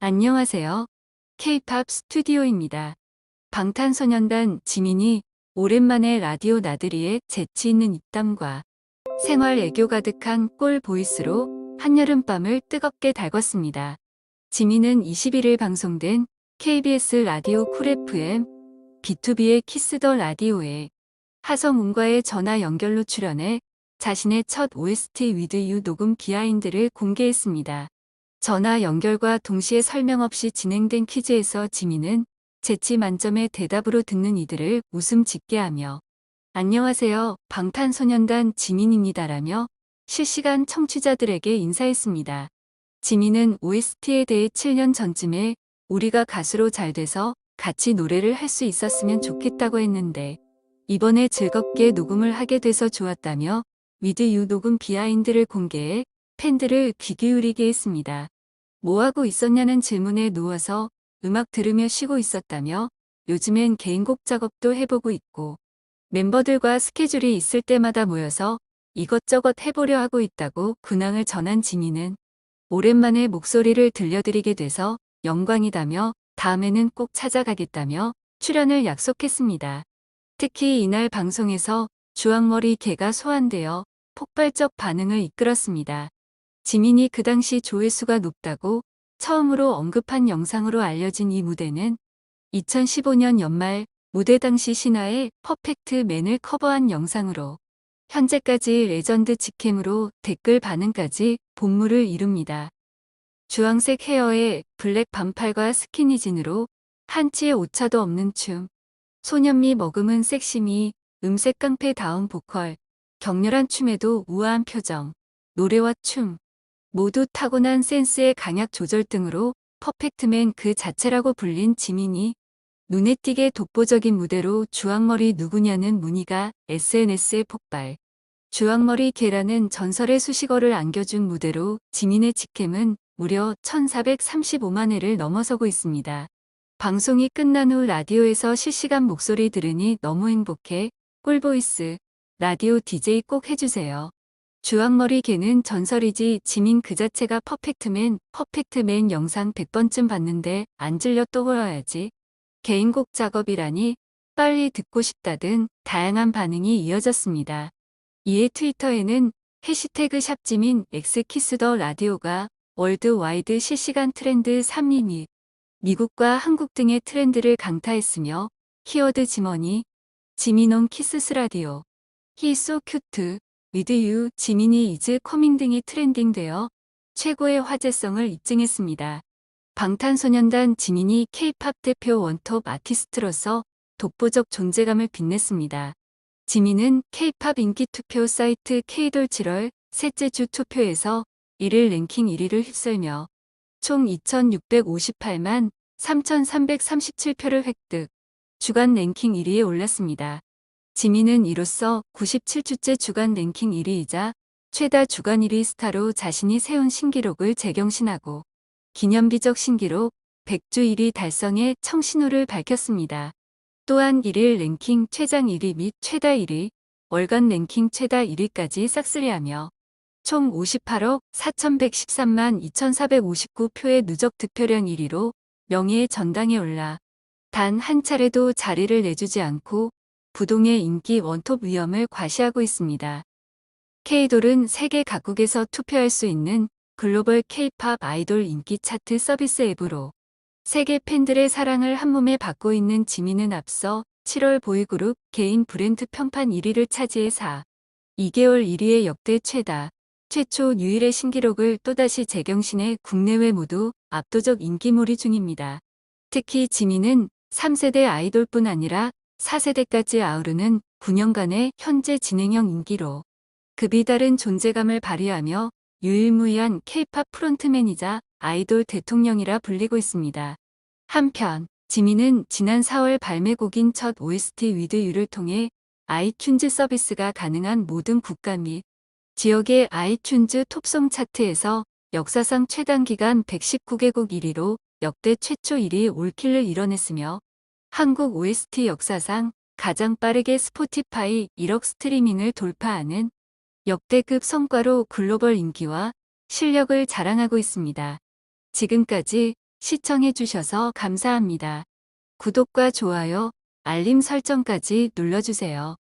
안녕하세요. K-팝 스튜디오입니다. 방탄소년단 지민이 오랜만에 라디오 나들이에 재치 있는 입담과 생활 애교 가득한 꿀 보이스로 한여름밤을 뜨겁게 달궜습니다. 지민은 21일 방송된 KBS 라디오 쿨 FM B2B의 키스 더 라디오에 하성운과의 전화 연결로 출연해 자신의 첫 OST With You 녹음 비하인드를 공개했습니다. 전화 연결과 동시에 설명 없이 진행된 퀴즈에서 지민은 재치 만점의 대답으로 듣는 이들을 웃음 짓게 하며 안녕하세요. 방탄소년단 지민입니다라며 실시간 청취자들에게 인사했습니다. 지민은 OST에 대해 7년 전쯤에 우리가 가수로 잘 돼서 같이 노래를 할 수 있었으면 좋겠다고 했는데 이번에 즐겁게 녹음을 하게 돼서 좋았다며 With You 녹음 비하인드를 공개해 팬들을 귀 기울이게 했습니다. 뭐하고 있었냐는 질문에 누워서 음악 들으며 쉬고 있었다며 요즘엔 개인곡 작업도 해보고 있고 멤버들과 스케줄이 있을 때마다 모여서 이것저것 해보려 하고 있다고 근황을 전한 지민은 오랜만에 목소리를 들려드리게 돼서 영광이다며 다음에는 꼭 찾아가겠다며 출연을 약속했습니다. 특히 이날 방송에서 주황머리 개가 소환되어 폭발적 반응을 이끌었습니다. 지민이 그 당시 조회수가 높다고 처음으로 언급한 영상으로 알려진 이 무대는 2015년 연말 무대 당시 신화의 퍼펙트 맨을 커버한 영상으로 현재까지 레전드 직캠으로 댓글 반응까지 본물을 이룹니다. 주황색 헤어에 블랙 반팔과 스키니진으로 한치의 오차도 없는 춤, 소년미 머금은 섹시미, 음색 깡패다운 보컬, 격렬한 춤에도 우아한 표정, 노래와 춤, 모두 타고난 센스의 강약 조절 등으로 퍼펙트맨 그 자체라고 불린 지민이 눈에 띄게 독보적인 무대로 주황머리 누구냐는 문의가 SNS에 폭발. 주황머리 개라는 전설의 수식어를 안겨준 무대로 지민의 직캠은 무려 1435만 회를 넘어서고 있습니다. 방송이 끝난 후 라디오에서 실시간 목소리 들으니 너무 행복해. 꿀보이스. 라디오 DJ 꼭 해주세요. 주황머리 개는 전설이지 지민 그 자체가 퍼펙트맨 영상 100번쯤 봤는데 안 질려 또 보여야지. 개인곡 작업이라니 빨리 듣고 싶다 등 다양한 반응이 이어졌습니다. 이에 트위터에는 해시태그 샵지민 엑스키스더 라디오가 월드와이드 실시간 트렌드 3위 및 미국과 한국 등의 트렌드를 강타했으며 키워드 지머니, 지민온 키스스 라디오, 히소 큐트, 위드 유, 지민이 이즈 커밍 등이 트렌딩되어 최고의 화제성을 입증했습니다. 방탄소년단 지민이 K-팝 대표 원톱 아티스트로서 독보적 존재감을 빛냈습니다. 지민은 K-팝 인기 투표 사이트 K돌 7월 셋째 주 투표에서 1일 랭킹 1위를 휩쓸며 총 2,658만 3,337표를 획득, 주간 랭킹 1위에 올랐습니다. 지민은 이로써 97주째 주간 랭킹 1위이자 최다 주간 1위 스타로 자신이 세운 신기록을 재경신하고 기념비적 신기록 100주 1위 달성에 청신호를 밝혔습니다. 또한 1일 랭킹 최장 1위 및 최다 1위, 월간 랭킹 최다 1위까지 싹쓸이하며 총 58억 4,113만 2,459표의 누적 득표량 1위로 명예의 전당에 올라 단 한 차례도 자리를 내주지 않고 부동의 인기 원톱 위엄을 과시하고 있습니다. K돌은 세계 각국에서 투표할 수 있는 글로벌 K-팝 아이돌 인기 차트 서비스 앱으로 세계 팬들의 사랑을 한몸에 받고 있는 지민은 앞서 7월 보이그룹 개인 브랜드 평판 1위를 차지해 2개월 1위의 역대 최초 유일의 신기록을 또다시 재경신해 국내외 모두 압도적 인기몰이 중입니다. 특히 지민은 3세대 아이돌뿐 아니라 4세대까지 아우르는 9년간의 현재 진행형 인기로 급이 다른 존재감을 발휘하며 유일무이한 K-팝 프론트맨이자 아이돌 대통령이라 불리고 있습니다. 한편 지민은 지난 4월 발매곡인 첫 OST With You를 통해 아이튠즈 서비스가 가능한 모든 국가 및 지역의 아이튠즈 톱송 차트에서 역사상 최단기간 119개국 1위로 역대 최초 1위 올킬을 이뤄냈으며 한국 OST 역사상 가장 빠르게 스포티파이 1억 스트리밍을 돌파하는 역대급 성과로 글로벌 인기와 실력을 자랑하고 있습니다. 지금까지 시청해주셔서 감사합니다. 구독과 좋아요, 알림 설정까지 눌러주세요.